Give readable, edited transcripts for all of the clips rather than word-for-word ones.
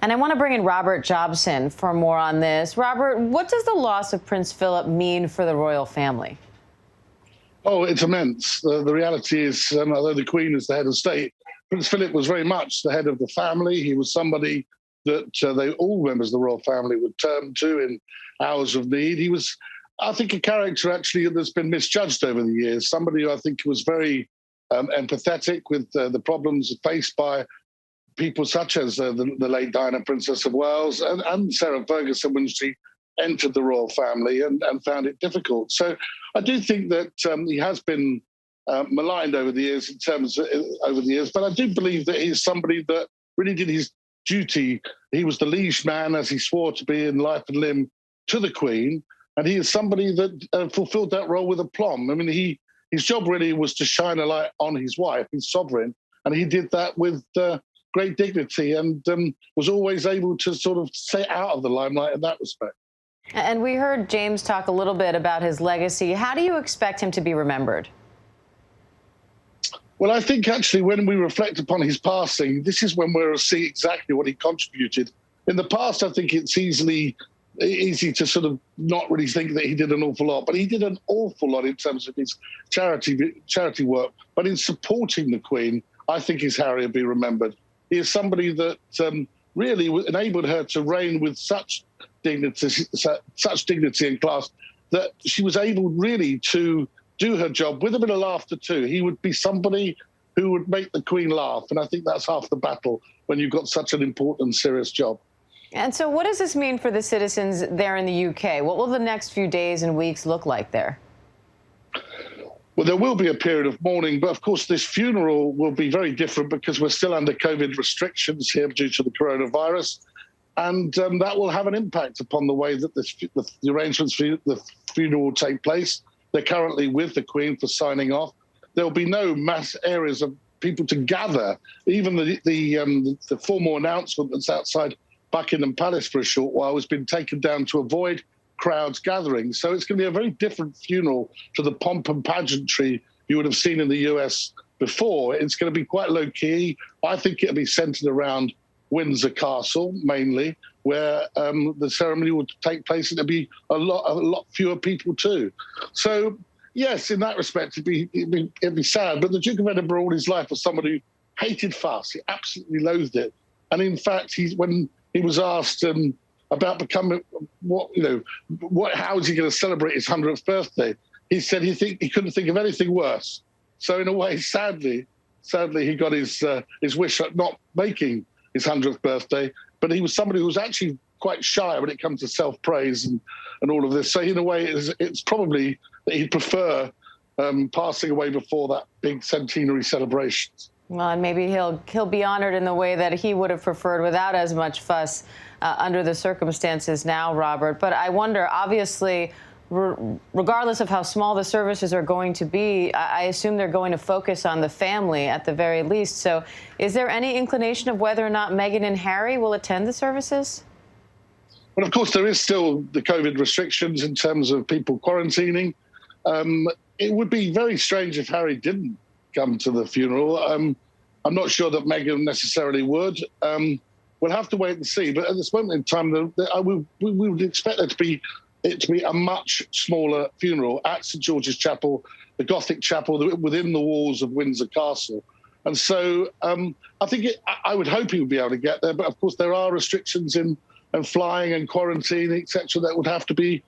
And I want to bring in Robert Jobson for more on this. Robert, what does the loss of Prince Philip mean for the royal family? Oh, it's immense. The reality is, although the Queen is the head of state, Prince Philip was very much the head of the family. He was somebody that all members of the royal family would turn to in hours of need. He was, I think, a character actually that's been misjudged over the years. Somebody who I think was very empathetic with the problems faced by people such as the late Diana, Princess of Wales, and Sarah Ferguson when she entered the royal family and found it difficult. So I do think that he has been maligned over the years but I do believe that he's somebody that really did his duty. He was the liege man, as he swore to be in life and limb, to the Queen, and he is somebody that fulfilled that role with aplomb. I mean, his job really was to shine a light on his wife, his sovereign, and he did that with great dignity and was always able to sort of stay out of the limelight in that respect. And we heard James talk a little bit about his legacy. How do you expect him to be remembered? Well, I think actually when we reflect upon his passing, this is when we'll see exactly what he contributed. In the past, I think it's easy to sort of not really think that he did an awful lot, but he did an awful lot in terms of his charity work. But in supporting the Queen, I think his Harry will be remembered. He is somebody that really enabled her to reign with such dignity and class that she was able really to do her job with a bit of laughter too. He would be somebody who would make the Queen laugh, and I think that's half the battle when you've got such an important, serious job. And so what does this mean for the citizens there in the UK? What will the next few days and weeks look like there? Well, there will be a period of mourning, but of course this funeral will be very different because we're still under COVID restrictions here due to the coronavirus. And that will have an impact upon the way that the arrangements for the funeral will take place. They're currently with the Queen for signing off. There'll be no mass areas of people to gather. Even the formal announcement that's outside Buckingham Palace for a short while has been taken down to avoid crowds gathering. So it's going to be a very different funeral to the pomp and pageantry you would have seen in the US before. It's going to be quite low key. I think it'll be centered around Windsor Castle mainly, where the ceremony will take place, and there'll be a lot fewer people too. So yes, in that respect, it'd be sad. But the Duke of Edinburgh all his life was somebody who hated fuss. He absolutely loathed it. And in fact, when he was asked about becoming how is he going to celebrate his 100th birthday, he said he couldn't think of anything worse. So in a way, sadly, he got his wish at not making his 100th birthday, but he was somebody who was actually quite shy when it comes to self-praise and all of this. So in a way, it's probably that he'd prefer passing away before that big centenary celebrations. Well, and maybe he'll be honored in the way that he would have preferred without as much fuss under the circumstances now, Robert. But I wonder, obviously, regardless of how small the services are going to be, I assume they're going to focus on the family at the very least. So is there any inclination of whether or not Meghan and Harry will attend the services? Well, of course, there is still the COVID restrictions in terms of people quarantining. It would be very strange if Harry didn't come to the funeral. I'm not sure that Meghan necessarily would. We'll have to wait and see. But at this moment in time, we would expect it to be a much smaller funeral at St George's Chapel, the Gothic chapel within the walls of Windsor Castle. And so I would hope he would be able to get there. But of course, there are restrictions in flying and quarantine, etc., that would have to be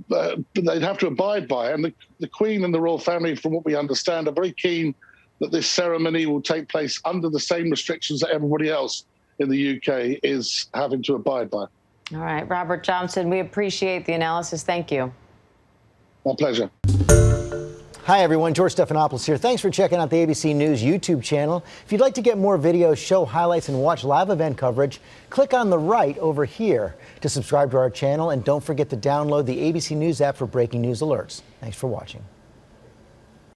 they'd have to abide by. And the Queen and the royal family, from what we understand, are very keen that this ceremony will take place under the same restrictions that everybody else in the UK is having to abide by. All right, Robert Jobson, we appreciate the analysis. Thank you. My pleasure. Hi, everyone. George Stephanopoulos here. Thanks for checking out the ABC News YouTube channel. If you'd like to get more videos, show highlights, and watch live event coverage, click on the right over here to subscribe to our channel. And don't forget to download the ABC News app for breaking news alerts. Thanks for watching.